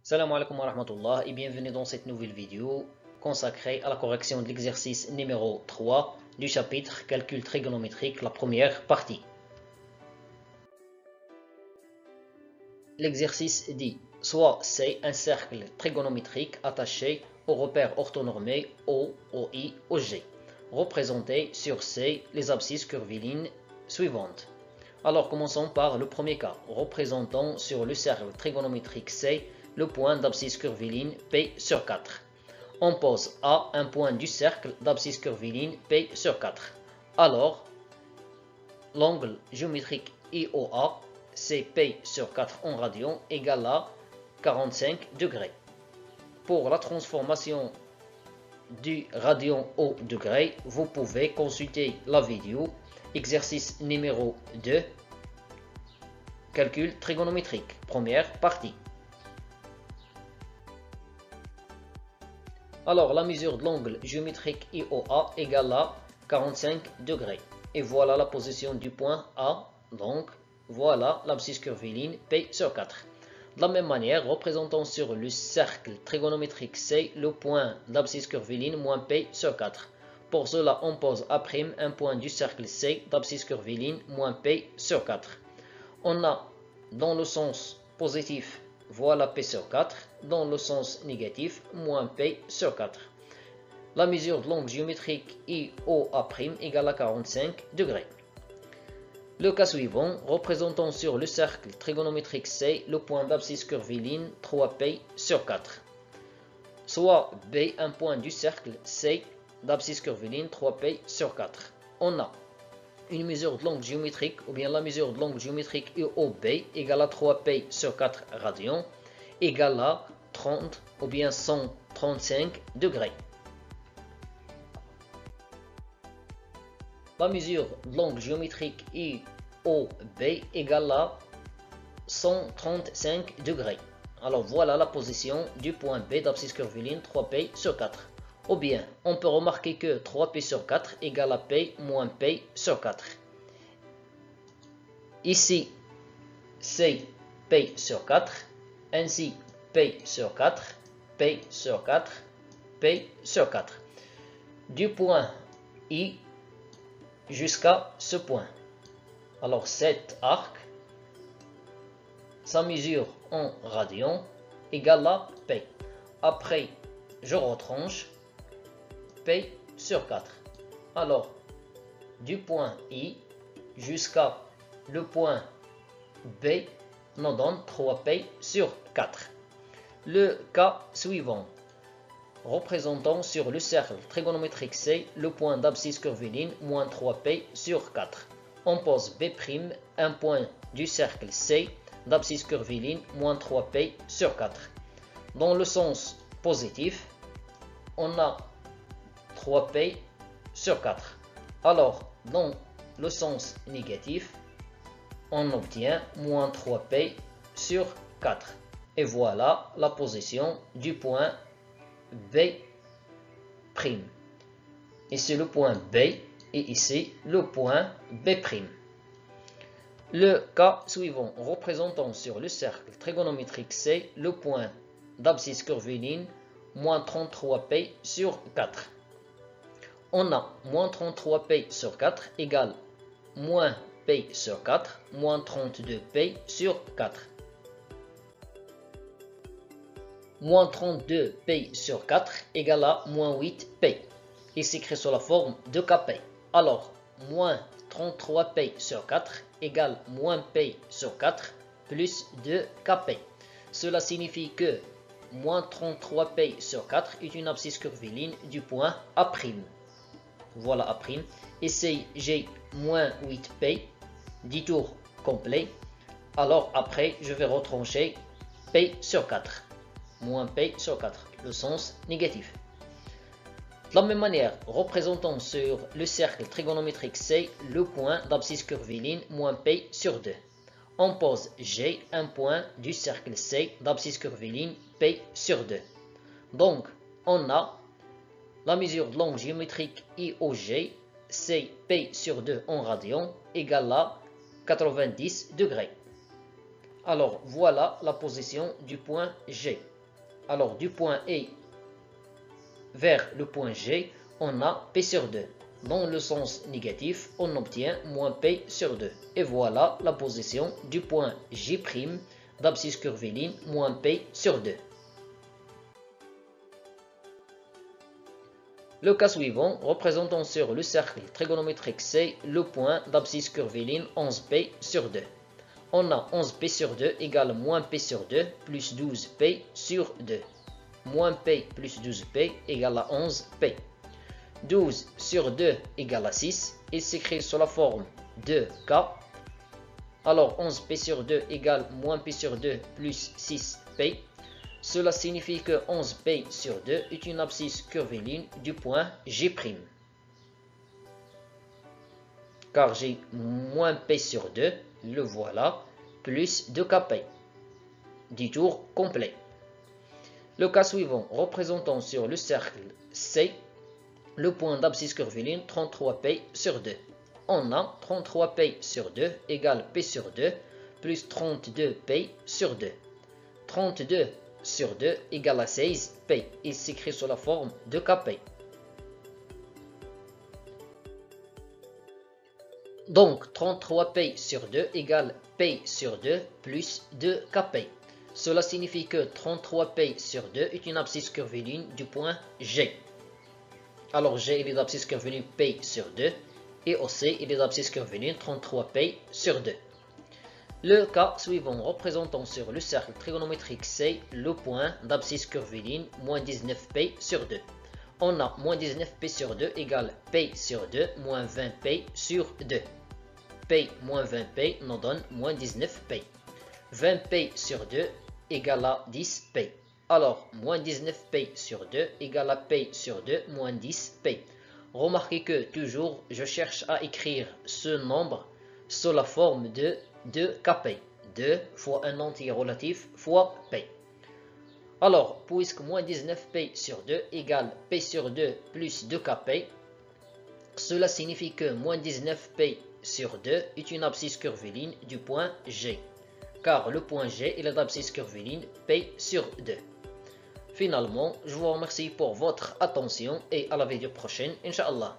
Salam alaikum wa rahmatullah et bienvenue dans cette nouvelle vidéo consacrée à la correction de l'exercice numéro 3 du chapitre Calcul trigonométrique, la première partie. L'exercice dit soit C un cercle trigonométrique attaché au repère orthonormé O, OI, OG, représenté sur C les abscisses curvilignes suivantes. Alors commençons par le premier cas, représentant sur le cercle trigonométrique C le point d'abscisse curviligne P sur 4. On pose A un point du cercle d'abscisse curviligne P sur 4. Alors, l'angle géométrique IOA, c'est P sur 4 en radian, égale à 45 degrés. Pour la transformation du radian au degré, vous pouvez consulter la vidéo, exercice numéro 2, calcul trigonométrique, première partie. Alors, la mesure de l'angle géométrique IOA égale à 45 degrés. Et voilà la position du point A. Donc, voilà l'abscisse curviligne P sur 4. De la même manière, représentant sur le cercle trigonométrique C le point d'abscisse curviligne moins P sur 4. Pour cela, on pose A' un point du cercle C d'abscisse curviligne moins P sur 4. On a dans le sens positif, voilà P sur 4, dans le sens négatif, moins P sur 4. La mesure de l'angle géométrique IOA' égale à 45 degrés. Le cas suivant, représentant sur le cercle trigonométrique C le point d'abscisse curviligne 3P sur 4. Soit B un point du cercle C d'abscisse curviligne 3P sur 4. On a une mesure de l'angle géométrique ou bien la mesure de l'angle géométrique IOB égale à 3P sur 4 radians égale à 30 ou bien 135 degrés. La mesure de l'angle géométrique IOB égale à 135 degrés. Alors voilà la position du point B d'abscisse curviligne 3P sur 4. Ou bien, on peut remarquer que 3P sur 4 égale à P moins P sur 4. Ici, c'est P sur 4. Ainsi, P sur 4, P sur 4, P sur 4. Du point I jusqu'à ce point. Alors, cet arc, sa mesure en radians égale à P. Après, je retranche P sur 4. Alors, du point I jusqu'à le point B nous donne 3P sur 4. Le cas suivant, représentant sur le cercle trigonométrique C le point d'abscisse curviligne moins 3P sur 4. On pose B', un point du cercle C d'abscisse curviligne moins 3P sur 4. Dans le sens positif, on a 3P sur 4. Alors, dans le sens négatif, on obtient moins 3P sur 4. Et voilà la position du point B'. Ici le point B et ici le point B'. Le cas suivant, représentant sur le cercle trigonométrique C le point d'abscisse curviligne moins 33P sur 4. On a moins 33P sur 4 égale moins P sur 4 moins 32P sur 4. Moins 32P sur 4 égale à moins 8P. Il s'écrit sous la forme de Kp. Alors, moins 33P sur 4 égale moins P sur 4 plus 2Kp. Cela signifie que moins 33P sur 4 est une abscisse curviligne du point A'. Voilà A'. Ici, j'ai moins 8P, 10 tours complets. Alors après, je vais retrancher P sur 4. Moins P sur 4, le sens négatif. De la même manière, représentant sur le cercle trigonométrique C le point d'abscisse curviligne moins P sur 2. On pose G un point du cercle C d'abscisse curviligne P sur 2. Donc, on a la mesure de l'angle géométrique IOG, c'est P sur 2 en radian, égale à 90 degrés. Alors, voilà la position du point G. Alors du point E vers le point G, on a P sur 2. Dans le sens négatif, on obtient moins P sur 2. Et voilà la position du point J' d'abscisse curviligne moins P sur 2. Le cas suivant, représentant sur le cercle trigonométrique C le point d'abscisse curviligne 11P sur 2. On a 11P sur 2 égale moins P sur 2 plus 12P sur 2. Moins P plus 12P égale à 11P. 12 sur 2 égale à 6. Il s'écrit sous la forme de K. Alors 11P sur 2 égale moins P sur 2 plus 6P. Cela signifie que 11P sur 2 est une abscisse curviligne du point G'. Car j'ai moins P sur 2, le voilà, plus 2Kp. Détour complet. Le cas suivant, représentant sur le cercle C le point d'abscisse curviligne 33P sur 2. On a 33P sur 2 égale P sur 2 plus 32P sur 2. 32 sur 2 égale à 16P. Il s'écrit sous la forme de Kp. Donc 33P sur 2 égale P sur 2 plus 2Kp. Cela signifie que 33P sur 2 est une abscisse curviligne du point G. Alors G est l'abscisse curviligne P sur 2 et OC est l'abscisse curviligne 33P sur 2. Le cas suivant, représentant sur le cercle trigonométrique C le point d'abscisse curviligne moins 19P sur 2. On a moins 19P sur 2 égale P sur 2 moins 20P sur 2. P moins 20P nous donne moins 19P. 20P sur 2 égale à 10P. Alors, moins 19P sur 2 égale à P sur 2 moins 10P. Remarquez que toujours, je cherche à écrire ce nombre sous la forme de 2Kp. 2 fois un entier relatif fois P. Alors, puisque moins 19P sur 2 égale P sur 2 plus 2Kp, cela signifie que moins 19P sur 2 est une abscisse curviligne du point G. Car le point G est l'abscisse curviligne P sur 2. Finalement, je vous remercie pour votre attention et à la vidéo prochaine, Inch'Allah.